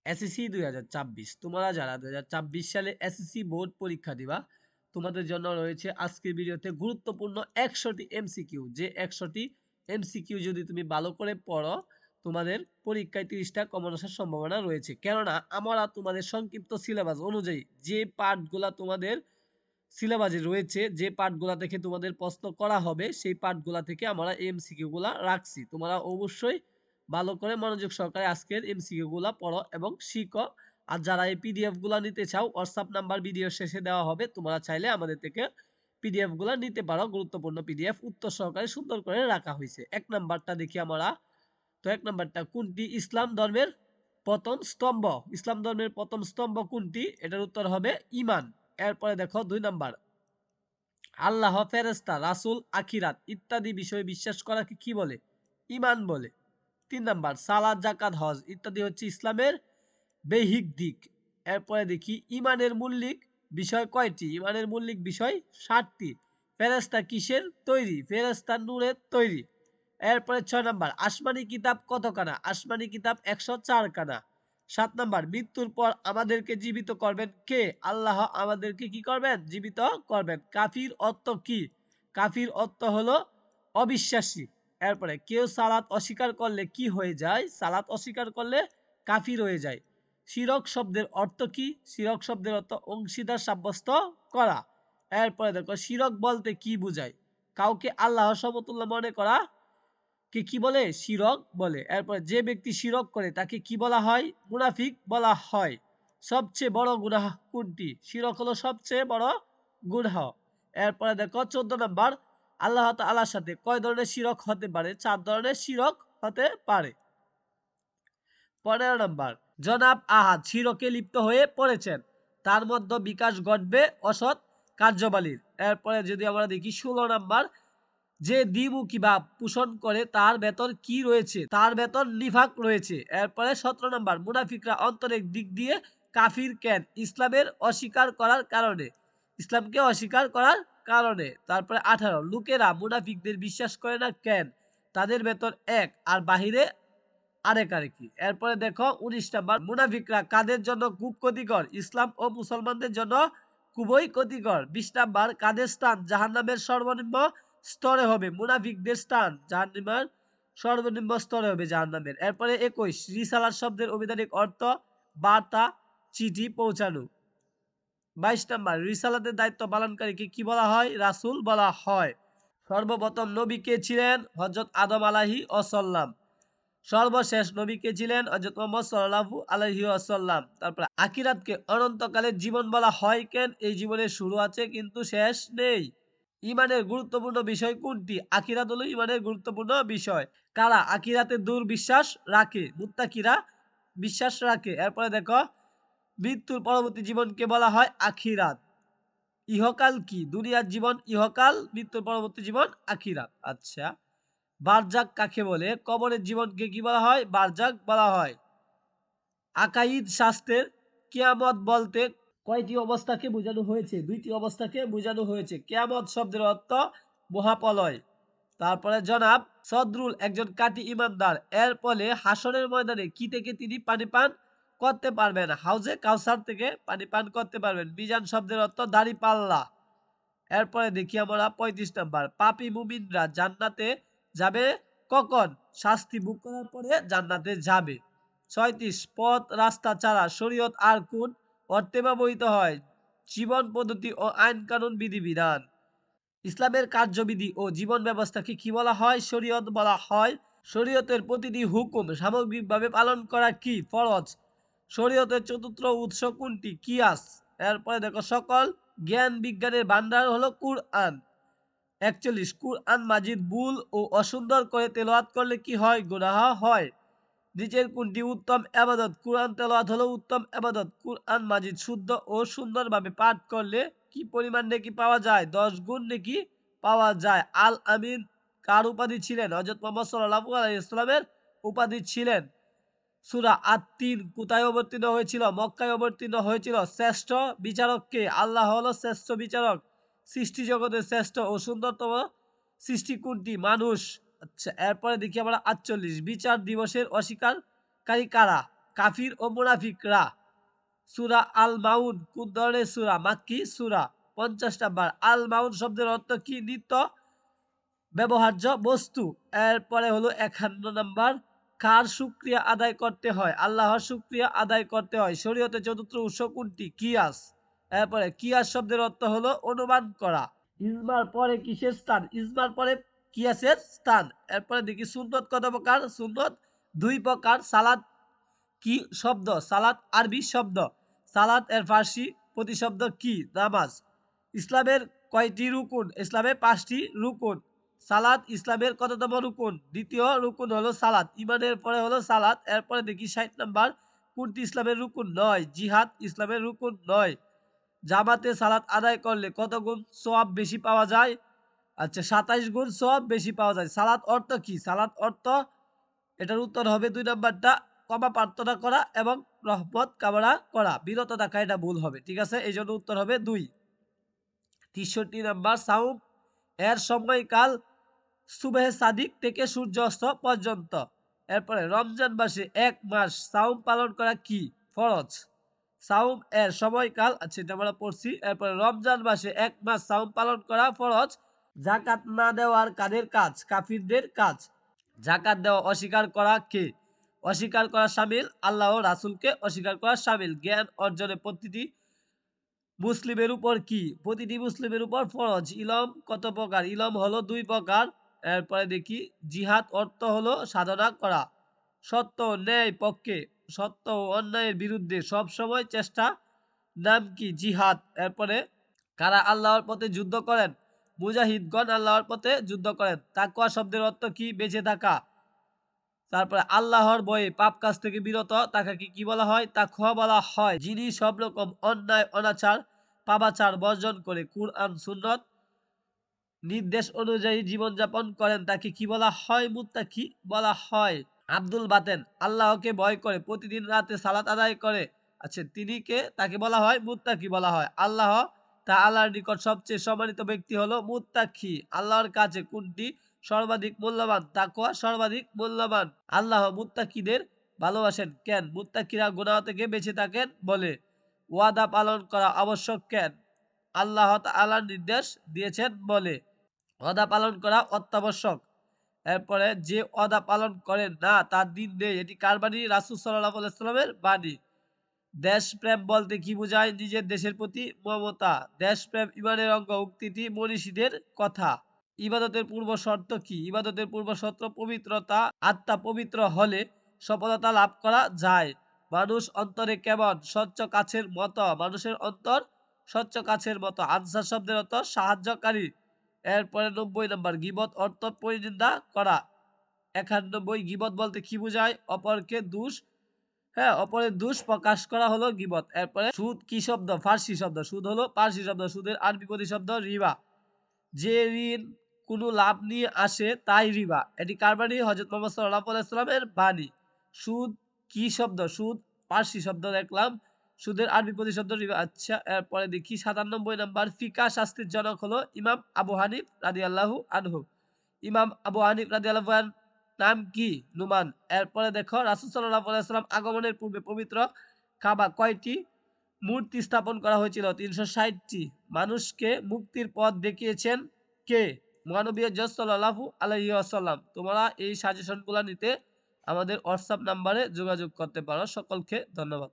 SSC 2024 তোমরা যারা 2024 সালে এসএসসি বোর্ড পরীক্ষা দিবা তোমাদের জন্য রয়েছে আজকের ভিডিওতে গুরুত্বপূর্ণ 100টি এমসিকিউ। যে 100টি এমসিকিউ যদি তুমি ভালো করে পড়ো তোমাদের পরীক্ষায় 30টা কমন আসার সম্ভাবনা রয়েছে। কেননা আমরা তোমাদের সংক্ষিপ্ত সিলেবাস অনুযায়ী যে পাঠগুলা তোমাদের সিলেবাসে রয়েছে, যে পাঠগুলা থেকে তোমাদের প্রশ্ন করা হবে সেই পাঠগুলা থেকে আমরা এমসিকিউ গুলা রাখছি। তোমরা অবশ্যই ভালো করে মনোযোগ সহকারে আজকের এমসিকিউ গুলা পড়ো এবং শিখো। আর যারা এই পিডিএফ গুলা নিতে চাও হোয়াটসঅ্যাপ নাম্বার ভিডিও শেষে দেওয়া হবে, তোমরা চাইলে আমাদের থেকে পিডিএফ গুলা নিতে পারো। গুরুত্বপূর্ণ পিডিএফ উত্তর সহকারে সুন্দর করে রাখা হয়েছে। এক নাম্বারটা দেখি আমরা। তো এক নাম্বারটা, কোনটি ইসলাম ধর্মের প্রথম স্তম্ভ? ইসলাম ধর্মের প্রথম স্তম্ভ কোনটি? এটার উত্তর হবে ঈমান। এরপরে দেখো 2 নাম্বার, আল্লাহ, ফেরেশতা, রাসূল, আখিরাত ইত্যাদি বিষয়ে বিশ্বাস করাকে কি বলে? ঈমান বলে। 3 নাম্বার, সালাত, যাকাত, হজ ইত্যাদি হচ্ছে ইসলামের বেহিক দিক। এরপরে দেখি ঈমানের মৌলিক বিষয় কয়টি? ঈমানের মৌলিক বিষয় 7টি। ফেরেশতা কিসের তৈরি? ফেরেশতা নূরের তৈরি। এরপরে 6 নাম্বার, আসমানি কিতাব কতখানা? আসমানি কিতাব 104 খানা। 7 নাম্বার, মৃত্যুর পর আমাদেরকে জীবিত করবেন কে? আল্লাহ আমাদেরকে কি করবেন? জীবিত করবেন। কাফির অর্থ কি? কাফির অর্থ হলো অবিশ্বাসী। এরপরে কেউ সালাত অস্বীকার করলে কি হয়ে যায়? সালাত অস্বীকার করলে কাফির হয়ে যায়। শিরক শব্দের অর্থ কি? শিরক শব্দের অর্থ অংশীদার সাব্যস্ত করা। এরপরে দেখো শিরক বলতে কি বোঝায়? কাউকে আল্লাহর সমতুল্য মনে করা কে কি বলে? শিরক বলে। এরপরে যে ব্যক্তি শিরক করে তাকে কি বলা হয়? মুনাফিক বলা হয়। সবচেয়ে বড় গুনাহ কোনটি? শিরক হলো সবচেয়ে বড় গুনাহ। এরপরে দেখো 14 নাম্বার, আল্লাহ তাআলার সাথে কয় ধরনের শিরক হতে পারে? 4 ধরনের শিরক হতে পারে। 15 নাম্বার, জনাব আহাদ শিরকে লিপ্ত হয়ে পড়েছেন, তার মধ্যে বিকাশ ঘটবে অসৎ কার্যবালীর। এরপরে যদি আমরা দেখি 16 নাম্বার, যে দ্বিমুখী ভাব পোষণ করে তার ভেতর কি রয়েছে? তার ভেতর নিফাক রয়েছে। এরপরে 17 নাম্বার, মুনাফিকরা অন্তরের দিক দিয়ে কাফির কেন? ইসলামের অস্বীকার করার কারণে। ইসলামকে অস্বীকার করার কারণে। তারপরে 18, লোকেরা মুনাফিকদের বিশ্বাস করে না কেন? তাদের ভেতর এক আর বাহিরে আরেক আরেকি। এরপরে দেখো 19 নাম্বার, মুনাফিকরা কাদের জন্য খুব ক্ষতিকর? ইসলাম ও মুসলমানদের জন্য খুবই ক্ষতিকর। 20 নাম্বার, কাদের স্থান জাহান্নামের সর্বনিম্ন স্তরে হবে? মুনাফিকদের স্থান জাহান্নামের সর্বনিম্ন স্তরে হবে জাহান্নামের। এরপরে 21, রিসালাত শব্দের অভিধানিক অর্থ বার্তা, চিঠি পৌঁছানো। 22 নাম্বার, রিসালাতের দায়িত্ব পালনকারীকে কি বলা হয়? রাসূল বলা হয়। সর্বপ্রথম নবী কে ছিলেন? হযরত আদম আলাইহিস সালাম। সর্বশেষ নবী কে ছিলেন? হযরত মুহাম্মদ সাল্লাল্লাহু আলাইহি ওয়াসাল্লাম। তারপরে আখিরাতকে অনন্তকালের জীবন বলা হয় কেন? এই জীবনের শুরু আছে কিন্তু শেষ নেই। ঈমানের গুরুত্বপূর্ণ বিষয় কোনটি? আখিরাত হলো ঈমানের গুরুত্বপূর্ণ বিষয়। কারা আখিরাতে দূর বিশ্বাস রাখে? মুত্তাকিরা বিশ্বাস রাখে। এরপরে দেখো, মৃত্যুর পরবর্তী জীবনকে বলা হয় আখিরাত। ইহকাল কি? দুনিয়ার জীবন ইহকাল, মৃত্যুর পরবর্তী জীবন আখিরাত। আচ্ছা, বারজাক কাকে বলে? কবরের জীবনকে কি বলা হয়? বারজাক বলা হয়। আকাইদ শাস্ত্রের কিয়ামত বলতে কয়টি অবস্থাকে বোঝানো হয়েছে? 2টি অবস্থাকে বোঝানো হয়েছে। কিয়ামত শব্দের অর্থ মহাপ্রলয়। তারপরে জনাব সদরুল একজন কাটি ইমানদার। এর ফলে হাসরের ময়দানে কি থেকে তিনি পানি পান করতে পারবেন? হাউজে কাউসার থেকে পানি পান করতে পারবেন। মিজান শব্দের অর্থ দাঁড়িপাল্লা। এরপরে দেখি আমরা 35 নাম্বার, পাপী মুমিনরা জান্নাতে যাবে কখন? শাস্তি ভোগ করার পরে জান্নাতে যাবে। 36, পথ রাস্তা ছাড়া শরীয়ত আর কোন অর্থে ব্যবহৃত হয়? জীবন পদ্ধতি ও আইন কানুন বিধিবিধান। ইসলামের কার্যবিধি ও জীবন ব্যবস্থাকে কি বলা হয়? শরীয়ত বলা হয়। শরীয়তের প্রতিটি হুকুম সামগ্রিকভাবে পালন করা কি? ফরজ। শরীয়তের চতুর্থ উৎস কোনটি? কিয়াস। এরপরে দেখো, সকল জ্ঞান বিজ্ঞানের ভান্ডার হলো কুরআন। 41, কুরআন মাজিদ ভুল ও অসুন্দর করে তেলাওয়াত করলে কি হয়? গুনাহ হয়। নিচের কোনটি উত্তম ইবাদত? কুরআন তেলাওয়াত হলো উত্তম ইবাদত। কুরআন মাজিদ শুদ্ধ ও সুন্দরভাবে পাঠ করলে কি পরিমাণ নেকি পাওয়া যায়? 10 গুণ নেকি পাওয়া যায়। আল আমিন কার উপাধি ছিলেন? হযরত মুহাম্মদ সাল্লাল্লাহু আলাইহি ওয়াসাল্লামের উপাধি ছিলেন। সূরা আত-তিন কোথায় অবতীর্ণ হয়েছিল? মক্কায় অবতীর্ণ হয়েছিল। শ্রেষ্ঠ বিচারক কে? আল্লাহ হলো শ্রেষ্ঠ বিচারক। সৃষ্টি জগতের শ্রেষ্ঠ ও সুন্দরতম সৃষ্টি কোনটি? মানুষ। আচ্ছা, এরপরে দেখি আমরা 48, বিচার দিবসের অস্বীকারী কারা? কাফির ও মুনাফিকরা। সূরা আল মাউন কোন ধরনের সূরা? মাক্কি সূরা। 50 নাম্বার, আল মাউন শব্দের অর্থ কি? নিত্য ব্যবহার্য বস্তু। এরপরে হলো 51 নাম্বার, কার শুকরিয়া আদায় করতে হয়? আল্লাহর শুকরিয়া আদায় করতে হয়। শরীয়তের চতুর্থ উৎস কোনটি? কিয়াস। এরপরে কিয়াস শব্দের অর্থ হলো অনুমান করা। ইজমার পরে কিসের স্থান? ইজমার পরে কিয়াসের স্থান। এরপরে দেখি সুন্নত কত প্রকার? সুন্নত 2 প্রকার। সালাত কি শব্দ? সালাত আরবি শব্দ। সালাত এর ফার্সি প্রতিশব্দ কি? নামাজ। ইসলামের কয়টি রুকুন? ইসলামের 5টি রুকুন। সালাত ইসলামের কততম রুকুন? দ্বিতীয় রুকুন হলো সালাত। ইমানের পরে হলো সালাত। এরপরে দেখি 60 নাম্বার, কোনটি ইসলামের রুকুন নয়? জিহাদ ইসলামের রুকুন নয়। জামাতে সালাত আদায় করলে কত গুণ সওয়াব বেশি পাওয়া যায়? আচ্ছা, 27 গুণ সওয়াব বেশি পাওয়া যায়। সালাত অর্থ কি? সালাত অর্থ, এটার উত্তর হবে 2 নাম্বারটা, ক্ষমা প্রার্থনা করা এবং রহমত কামনা করা। বিরত থাকা, এটা ভুল হবে। ঠিক আছে, এই জন্য উত্তর হবে 2। 63 নাম্বার, সাওম এর সময়কাল সুবহে সাদিক থেকে সূর্য অস্ত পর্যন্ত। এরপরে রমজান মাসে 1 মাস সাওম পালন করা কি? ফরজ। সাওম এর সময়কাল, আচ্ছা এটা আমরা পড়ছি। এরপরে রমজান মাসে 1 মাস সাওম পালন করা ফরজ। যাকাত না দেওয়ার কাদের কাজ? কাফিরদের কাজ। যাকাত দেওয়া অস্বীকার করা কে? অস্বীকার করা শামিল, আল্লাহ ও রাসূলকে অস্বীকার করা শামিল। জ্ঞান অর্জনে প্রতিটি মুসলিমের উপর কি? প্রতিটি মুসলিমের উপর ফরজ। ইলম কত প্রকার? ইলম হলো 2 প্রকার। এরপরে দেখি জিহাদ অর্থ হলো সাধনা করা। সত্য ও ন্যায় পক্ষে, সত্য ও অন্যায়ের বিরুদ্ধে সব সময় চেষ্টা, নাম কি? জিহাদ। এরপরে কারা আল্লাহর পথে যুদ্ধ করেন? মুজাহিদগণ আল্লাহর পথে যুদ্ধ করেন। তাকওয়া শব্দের অর্থ কি? বেঁচে থাকা। তারপরে আল্লাহর ভয়ে পাপ কাজ থেকে বিরত তাকে কি বলা হয়? তাকওয়া বলা হয়। যিনি সব রকম অন্যায় অনাচার পাপাচার বর্জন করে কুরআন সুন্নত নির্দেশ অনুযায়ী জীবনযাপন করেন তাকে কি বলা হয়? মুত্তাকি বলা হয়। আব্দুল বাতেন আল্লাহকে ভয় করে প্রতিদিন রাতে সালাত আদায় করে, আচ্ছা তিনি কে? তাকে বলা হয় মুত্তাকি বলা হয়। আল্লাহ তাআলার নিকট সবচেয়ে সম্মানিত ব্যক্তি হলো মুত্তাকি। আল্লাহর কাছে কোনটি সর্বাধিক মূল্যবান? তাকওয়া সর্বাধিক মূল্যবান। আল্লাহ মুত্তাকিদের ভালোবাসেন কেন? মুত্তাকিরা গুনাহ থেকে বেঁচে থাকেন বলে। ওয়াদা পালন করা আবশ্যক কেন? আল্লাহ তাআলার নির্দেশ দিয়েছেন বলে। ওয়াদা পালন করা অত্যাবশ্যক। এরপরে যে ওয়াদা পালন করে না তার দিন নেই, এটি কার বাণী? রাসূল সাল্লাল্লাহু আলাইহি ওয়াসাল্লামের বাণী। দেশপ্রেম বলতে কি বোঝায়? নিজের দেশের প্রতি মমতা। দেশপ্রেম ইমানের অঙ্গ, উক্তিটি মনীষীদের কথা। ইবাদতের পূর্ব শর্ত কি? ইবাদতের পূর্ব শর্ত পবিত্রতা। আত্মা পবিত্র হলে সফলতা লাভ করা যায়। মানুষ অন্তরে কেমন? স্বচ্ছ কাচের মতো। মানুষের অন্তর স্বচ্ছ কাচের মতো। আনসার শব্দের অর্থ সাহায্যকারী। এরপরে 90 নাম্বার, গীবত অর্থ পরিনিন্দা করা। 91, গীবত বলতে কি বোঝায়? অপরকে দোষ, হ্যাঁ, অপরের দোষ প্রকাশ করা হলো গীবত। এরপরে সুদ কি শব্দ? ফার্সি শব্দ। সুদ হলো পার্সি শব্দ। সুদের আরবি প্রতিশব্দ রিবা। যে ঋণ কোনো লাভ নিয়ে আসে তাই রিবা। এটি কার বাণী? হযরত মুহাম্মদ সাল্লাল্লাহু আলাইহি ওয়াসাল্লামের বাণী। সুদ কি শব্দ? সুদ পার্সি শব্দ দেখলাম। সুদের আরবি প্রতিশব্দ রিবা। আচ্ছা, এরপরে দেখি 97 নাম্বার, ফিকাহ শাস্ত্রের জনক হলো ইমাম আবু হানিফ রাদিয়াল্লাহু আনহু। ইমাম আবু হানিফ রাদিয়াল্লাহু আনহু নাম কি? নুমান। এরপরে দেখো রাসূল সাল্লাল্লাহু আলাইহি ওয়াসাল্লাম আগমনের পূর্বে পবিত্র কাবা কয়টি মূর্তি স্থাপন করা হয়েছিল? 360টি। মানুষকে মুক্তির পথ দেখিয়েছেন কে? মহানবী হযরত সাল্লাল্লাহু আলাইহি ওয়াসাল্লাম। তোমরা এই সাজেশনগুলো নিতে আমাদের হোয়াটসঅ্যাপ নাম্বারে যোগাযোগ করতে পারো। সকলকে ধন্যবাদ।